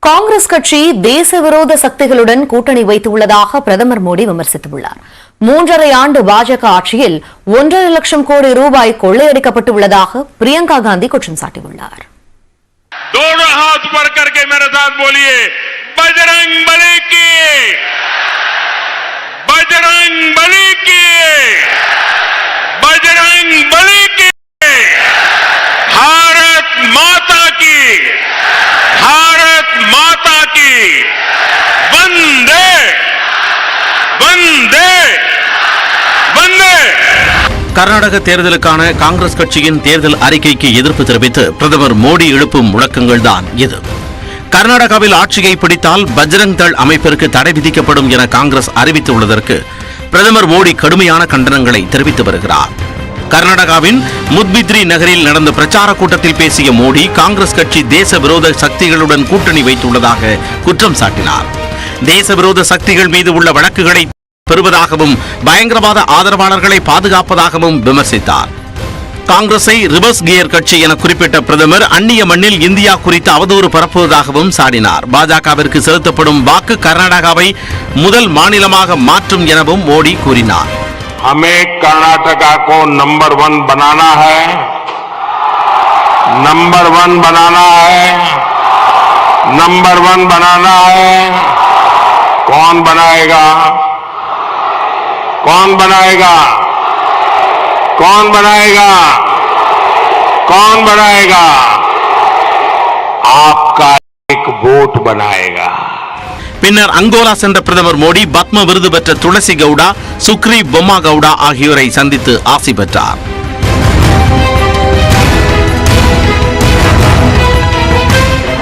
காங்கிரஸ் கட்சி தேச விரோத சக்திகளுடன் கூட்டணி வைத்துள்ளதாக பிரதமர் மோடி விமர்சித்துள்ளார். 3.5 ஆண்டு பாஜக ஆட்சியில் 1.5 லட்சம் கோடி ரூபாய் கொள்ளையடிக்கப்பட்டுள்ளதாக பிரியங்கா காந்தி குற்றம் சாட்டியுள்ளார். दोनों हाथ ऊपर करके मेरे साथ बोलिए, बजरंग बली की, बजरंग बली की, बजरंग बली की, भारत माता की, भारत माता की, वंदे वंदे वंदे. கர்நாடக தேர்தலுக்கான காங்கிரஸ் கட்சியின் தேர்தல் அறிக்கைக்கு எதிர்ப்பு தெரிவித்து பிரதமர் மோடி எழுப்பும் முழக்கங்கள் தான் இது. கர்நாடகாவில் ஆட்சியை பிடித்தால் பஜ்ரங் தள் அமைப்பிற்கு தடை விதிக்கப்படும் என காங்கிரஸ் அறிவித்துள்ளதற்கு பிரதமர் மோடி கடுமையான கண்டனங்களை தெரிவித்து வருகிறார். கர்நாடகாவின் முத்பித்ரி நகரில் நடந்த பிரச்சார கூட்டத்தில் பேசிய மோடி காங்கிரஸ் கட்சி தேச விரோத சக்திகளுடன் கூட்டணி வைத்துள்ளதாக குற்றம் சாட்டினார். தேச விரோத சக்திகள் மீது உள்ள வழக்குகளை பெறுவதாகவும் பயங்கரவாத ஆதரவாளர்களை பாதுகாப்பதாகவும் விமர்சித்தார். காங்கிரஸை ரிவர்ஸ் கியர் கட்சி என குறிப்பிட்ட பிரதமர் அந்நிய மண்ணில் இந்தியா குறித்து அவதூறு பரப்புவதாகவும் சாடினார். பாஜகவிற்கு செலுத்தப்படும் வாக்கு கர்நாடகாவை முதல் மாநிலமாக மாற்றும் எனவும் மோடி கூறினார். हमें कर्नाटका को नंबर 1 बनाना है, नंबर 1 बनाना है, नंबर 1 बनाना है. कौन बनाएगा? कौन बनाएगा? कौन बनाएगा? कौन बनाएगा? आपका एक वोट बनाएगा. பின்னர் அங்கோலா சென்ற பிரதமர் மோடி பத்ம விருது பெற்ற துளசி கவுடா, சுக்ரி பொம்மா கவுடா ஆகியோரை சந்தித்து ஆசி பெற்றார்.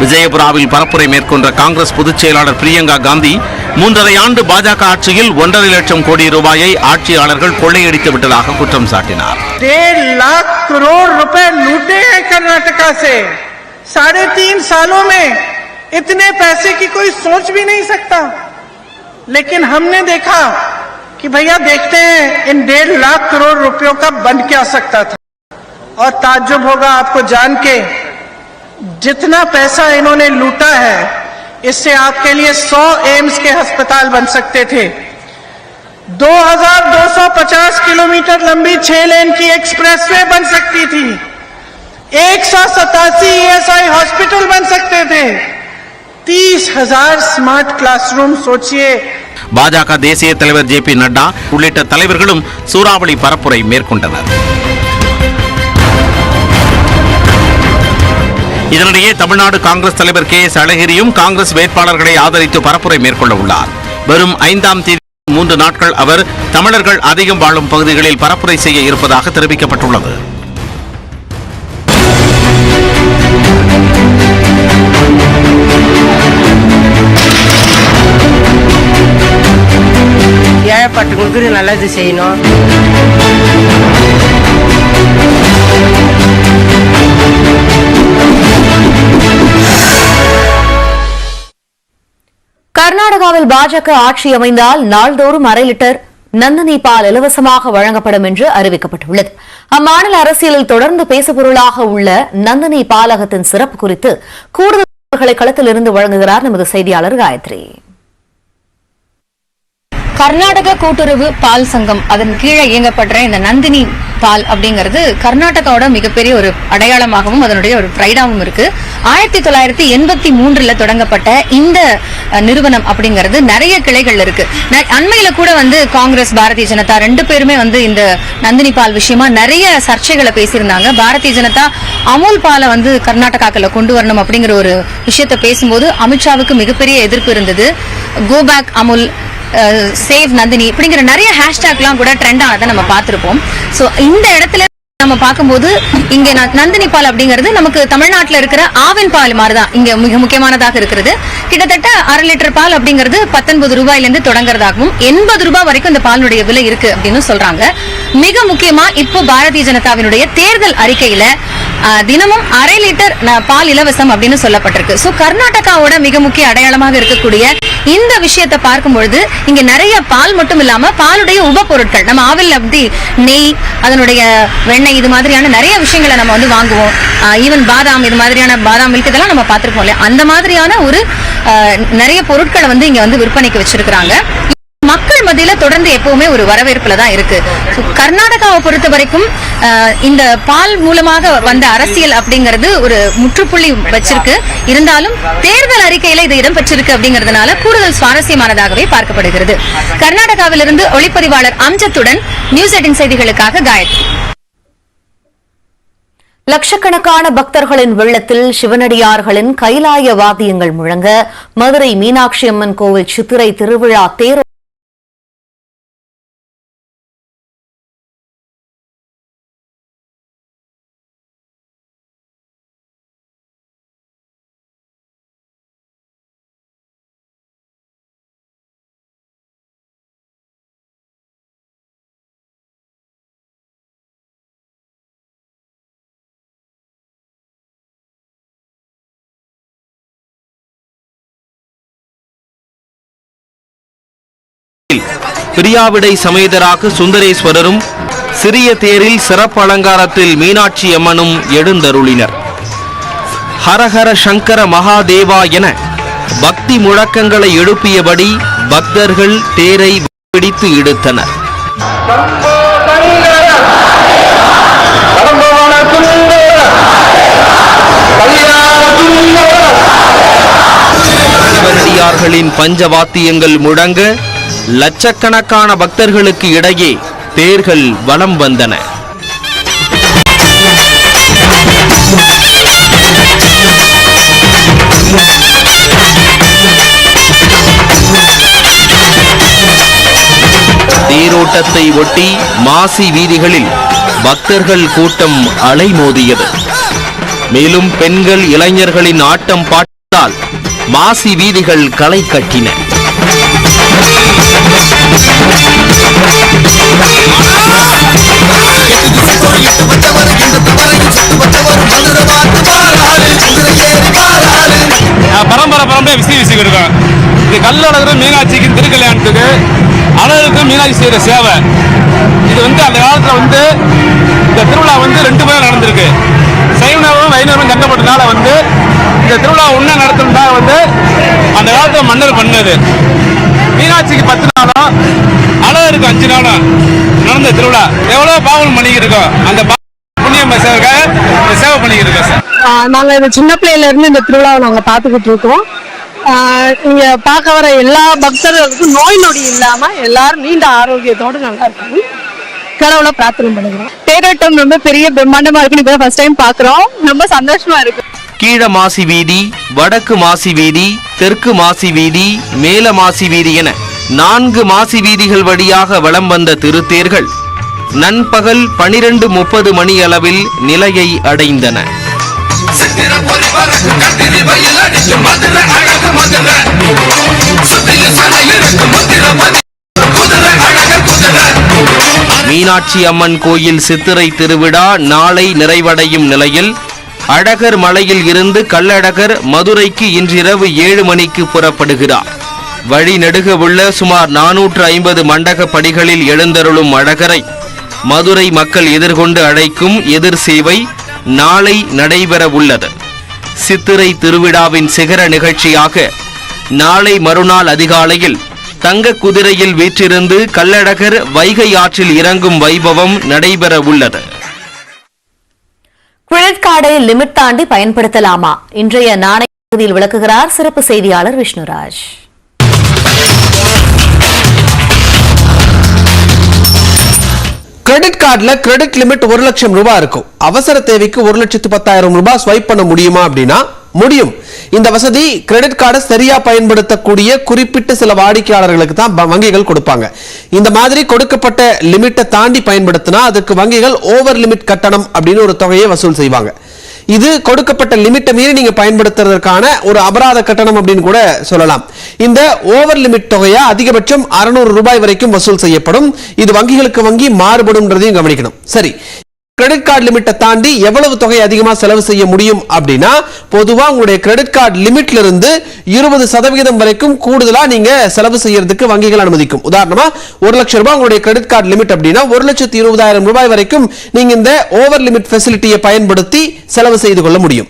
விஜயபுராவில் பரப்புரை மேற்கொண்ட காங்கிரஸ் பொதுச் செயலாளர் பிரியங்கா காந்தி 3.5 ஆண்டு பாஜக ஆட்சியில் 1.5 லட்சம் கோடி ரூபாயை ஆட்சியாளர்கள் கொள்ளையடித்து விட்டதாக குற்றம் சாட்டினார். 1.5 लाख करोड़ रुपए लूटे हैं कर्नाटका से. 3.5 सालों में इतने पैसे की कोई सोच भी नहीं सकता. लेकिन हमने देखा कि भैया देखते हैं इन 1.5 लाख करोड़ रुपयों का बन क्या सकता था. और ताज्जुब होगा आपको जान के, जितना पैसा इन्होंने लूटा है इससे आपके लिए 100 एम्स के अस्पताल बन सकते थे. 2250 किलोमीटर लंबी 6 लेन की एक्सप्रेसवे बन सकती थी. 187 ESI हॉस्पिटल बन सकते थे. 30,000 स्मार्ट क्लासरूम. सोचिए. பாஜக தேசிய தலைவர் JP நட்டா உள்ளிட்ட தலைவர்களும் சூறாவளி பரப்புரை மேற்கொண்டனர். இதனிடையே தமிழ்நாடு காங்கிரஸ் தலைவர் KS அழகிரியும் காங்கிரஸ் வேட்பாளர்களை ஆதரித்து பரப்புரை மேற்கொள்ள உள்ளார். வரும் 5ஆம் தேதி 3 நாட்கள் அவர் தமிழர்கள் அதிகம் வாழும் பகுதிகளில் பரப்புரை செய்ய இருப்பதாக தெரிவிக்கப்பட்டுள்ளது. ஏழைப்பட்டவங்களுக்கு நல்லது செய்யணும். கர்நாடகாவில் பாஜக ஆட்சி அமைந்தால் நாள்தோறும் 1/2 லிட்டர் நந்தினி பால் இலவசமாக வழங்கப்படும் என்று அறிவிக்கப்பட்டுள்ளது. அம்மாநில அரசியலில் தொடர்ந்து பேசுபொருளாக உள்ள நந்தினி பாலகத்தின் சிறப்பு குறித்து கூடுதல் தகவல்களை களத்தில் இருந்து வழங்குகிறார் நமது செய்தியாளர் காயத்ரி. கர்நாடக கூட்டுறவு பால் சங்கம் அதன் கீழே இயங்கப்படுற இந்த நந்தினி பால் அப்படிங்கிறது கர்நாடகாவோட மிகப்பெரிய ஒரு அடையாளமாகவும் அதனுடைய ஒரு பிரைடாவும் இருக்கு. 1983 தொடங்கப்பட்ட இந்த நிறுவனம் அப்படிங்கிறது நிறைய கிளைகள் இருக்கு. அண்மையில கூட காங்கிரஸ் பாரதிய ஜனதா 2 பேருமே இந்த நந்தினி பால் விஷயமா நிறைய சர்ச்சைகளை பேசியிருந்தாங்க. பாரதிய ஜனதா அமுல் பாலை கர்நாடகாக்குள்ள கொண்டு வரணும் அப்படிங்கிற ஒரு விஷயத்த பேசும்போது அமித்ஷாவுக்கு மிகப்பெரிய எதிர்ப்பு இருந்தது. Go back Amul, save Nandini இப்படிங்கிற நிறைய ஹேஷ்டாக்லாம் கூட ட்ரெண்ட் ஆனதை நம்ம பார்த்திருப்போம். சோ இந்த இடத்துல நம்ம பார்க்கும்போது இங்க நந்தினி பால் அப்படிங்கிறது நமக்கு தமிழ்நாட்டில் இருக்கிற ஆவின் பால் மாதிரிதான் இங்க மிக முக்கியமானதாக இருக்கிறது. கிட்டத்தட்ட 1/2 லிட்டர் பால் அப்படிங்கிறது 19 ரூபாயிலிருந்து தொடங்குறதாகவும் 80 ரூபாய் வரைக்கும் இந்த பாலுடைய விலை இருக்கு அப்படின்னு சொல்றாங்க. மிக முக்கியமா இப்போ பாரதிய ஜனதாவினுடைய தேர்தல் அறிக்கையில தினமும் 1/2 லிட்டர் பால் இலவசம் அப்படின்னு சொல்லப்பட்டிருக்கு. சோ கர்நாடகாவோட மிக முக்கிய அடையாளமாக இருக்கக்கூடிய இந்த விஷயத்தை பார்க்கும் பொழுது இங்க நிறைய பால் மட்டும் இல்லாம பாலுடைய உப பொருட்கள், நம்ம ஆவில் அப்படி நெய், அதனுடைய வெண்ணெய், இது மாதிரியான நிறைய விஷயங்களை நம்ம வாங்குவோம். ஈவன் பாதாம், இது மாதிரியான பாதாம் மில்க் இதெல்லாம் நம்ம பார்த்திருப்போம் இல்லையா. அந்த மாதிரியான ஒரு நிறைய பொருட்களை வந்து இங்க வந்து விற்பனைக்கு வச்சிருக்கிறாங்க. மக்கள் மத்தியில தொடர்ந்து எப்பவுமே ஒரு வரவேற்புல தான் இருக்கு. கர்நாடகாவை பொறுத்த வரைக்கும் இந்த பால் மூலமாக வந்த அரசியல் அப்படிங்கிறது ஒரு முற்றுப்புள்ளி வச்சிருக்கு. இருந்தாலும் தேர்தல் அறிக்கையில இது இடம்பெற்றிருக்கு அப்படிங்கறதுனால கூடுதல் சுவாரஸ்யமானதாகவே பார்க்கப்படுகிறது. கர்நாடகாவிலிருந்து ஒளிப்பதிவாளர் அம்ஜத்துடன் நியூஸ் 18 செய்திகளுக்காக காயத்ரி. லட்சக்கணக்கான பக்தர்களின் வெள்ளத்தில் சிவனடியார்களின் கைலாய வாத்தியங்கள் முழங்க மதுரை மீனாட்சி அம்மன் கோவில் சித்திரை திருவிழா தேர் பிரியாவிடை சமேதராக சுந்தரேஸ்வரரும் சிறிய தேரில் சிறப்பு அலங்காரத்தில் மீனாட்சி அம்மனும் எழுந்தருளினர். ஹரஹர சங்கர மகாதேவா என பக்தி முழக்கங்களை எழுப்பியபடி பக்தர்கள் தேரை பிடித்து இழுத்தனர். சிவனடியார்களின் பஞ்சவாத்தியங்கள் முழங்க லட்சக்கணக்கான பக்தர்களுக்கு இடையே தேர்கள் வலம் வந்தன. தேரோட்டத்தை ஒட்டி மாசி வீதிகளில் பக்தர்கள் கூட்டம் அலைமோதியது. மேலும் பெண்கள் இளைஞர்களின் ஆட்டம் பாட்டால் மாசி வீதிகள் களை கட்டின. பரம்பரை விசிறிட்டு இருக்கோம். இது கல்லழகர் மீனாட்சிக்கு திருக்கல்யாணத்துக்கு அழகுக்கு மீனாட்சி செய்யற சேவை. இது வந்து அந்த காலத்துல இந்த திருவிழா 2 பேர் நடந்திருக்கு. சைவனரும் வைணவரும் சண்டப்பட்டனால இந்த திருவிழா ஒண்ணா நடத்தினா அந்த காலத்துல மன்னர் பண்ணது. மீனாட்சிக்கு 10 நாளும் அழகருக்கு 5 நாளும் நடந்த திருவிழா. எவ்வளவு பாவம் பண்ணிக்கிட்டு இருக்கோம். அந்த புண்ணியம் சேவை பண்ணிக்கிட்டு இருக்கோம் சார். நாங்க இந்த சின்ன பிள்ளையில இருந்து இந்த திருவிழாவை நாங்க பாத்துக்கிட்டு இருக்கோம். இங்க பார்க்க வர எல்லா பக்தர்களுக்கும் நோய் நொடி இல்லாம எல்லாரும் நீண்ட ஆரோக்கியத்தோடு நல்லா இருக்கும். கடவுளை பிரார்த்தனை பண்ணுகிறோம். தேரோட்டம் ரொம்ப பெரிய பிரம்மாண்டமா இருக்குன்னு இப்ப ஃபர்ஸ்ட் டைம் பாக்குறோம். ரொம்ப சந்தோஷமா இருக்கு. கீழ மாசி வீதி, வடக்கு மாசி வீதி, தெற்கு மாசி வீதி, மேல மாசி வீதி என 4 மாசி வீதிகள் வழியாக வலம் வந்த திருத்தேர்கள் நண்பகல் 12:30 மணி அளவில் நிலையை அடைந்தன. மீனாட்சி அம்மன் கோயில் சித்திரை திருவிழா நாளை நிறைவடையும் நிலையில் அழகர் மலையில் இருந்து கள்ளழகர் மதுரைக்கு இன்றிரவு 7 மணிக்கு புறப்படுகிறார். வழி நெடுக உள்ள சுமார் 450 மண்டக படிகளில் எழுந்தருளும் அழகரை மதுரை மக்கள் எதிர்கொண்டு அழைக்கும் எதிர் சேவை நாளை நடைபெற உள்ளது. சித்திரை திருவிழாவின் சிகர நிகழ்ச்சியாக நாளை மறுநாள் அதிகாலையில் தங்க குதிரையில் வீற்றிருந்து கள்ளழகர் வைகை ஆற்றில் இறங்கும் வைபவம் நடைபெற உள்ளது. கிரெடிட் கார்டை லிமிட் தாண்டி பயன்படுத்தலாமா? இன்றைய நாணய பகுதியில் விளக்குகிறார் சிறப்பு செய்தியாளர் விஷ்ணுராஜ். கிரெடிட் கார்டுல கிரெடிட் லிமிட் 1 லட்சம் ரூபாய் இருக்கும். அவசர தேவைக்கு 1,10,000 ரூபாய் ஸ்வைப் பண்ண முடியுமா அப்படின்னா முடியும். இந்த வசதி கிரெடிட் கார்டை சரியா பயன்படுத்தக்கூடிய குறிப்பிட்ட சில வாடிக்கையாளர்களுக்கு தான் வங்கிகள் கொடுப்பாங்க. இந்த மாதிரி கொடுக்கப்பட்ட லிமிட்டை தாண்டி பயன்படுத்தினா அதுக்கு வங்கிகள் ஓவர் லிமிட் கட்டணம் அப்படின்னு ஒரு தொகையை வசூல் செய்வாங்க. இது கொடுக்கப்பட்ட லிமிட்டை மீறி நீங்க பயன்படுத்துறதுக்கான ஒரு அபராத கட்டணம் அப்படின்னு கூட சொல்லலாம். இந்த ஓவர் லிமிட் தொகையா அதிகபட்சம் 600 ரூபாய் வரைக்கும் வசூல் செய்யப்படும். இது வங்கிகளுக்கு வங்கி மாறுபடும்ன்றதையும் கவனிக்கணும். சரி, கிரெடிட் கார்டு லிமிட்டை தாண்டி எவ்வளவு தொகை அதிகமா செலவு செய்ய முடியும் அப்படின்னா பொதுவா உங்களுடைய கிரெடிட் கார்டு லிமிட்ல இருந்து 20% வரைக்கும் கூடுதலா நீங்க செலவு செய்யறதுக்கு வங்கிகள் அனுமதிக்கும். உதாரணமா 1 லட்சம் ரூபாய் உங்களுடைய கிரெடிட் கார்டு லிமிட் அப்படின்னா 1,20,000 ரூபாய் வரைக்கும் நீங்க இந்த ஓவர் லிமிட் ஃபெசிலிட்டியை பயன்படுத்தி செலவு செய்து கொள்ள முடியும்.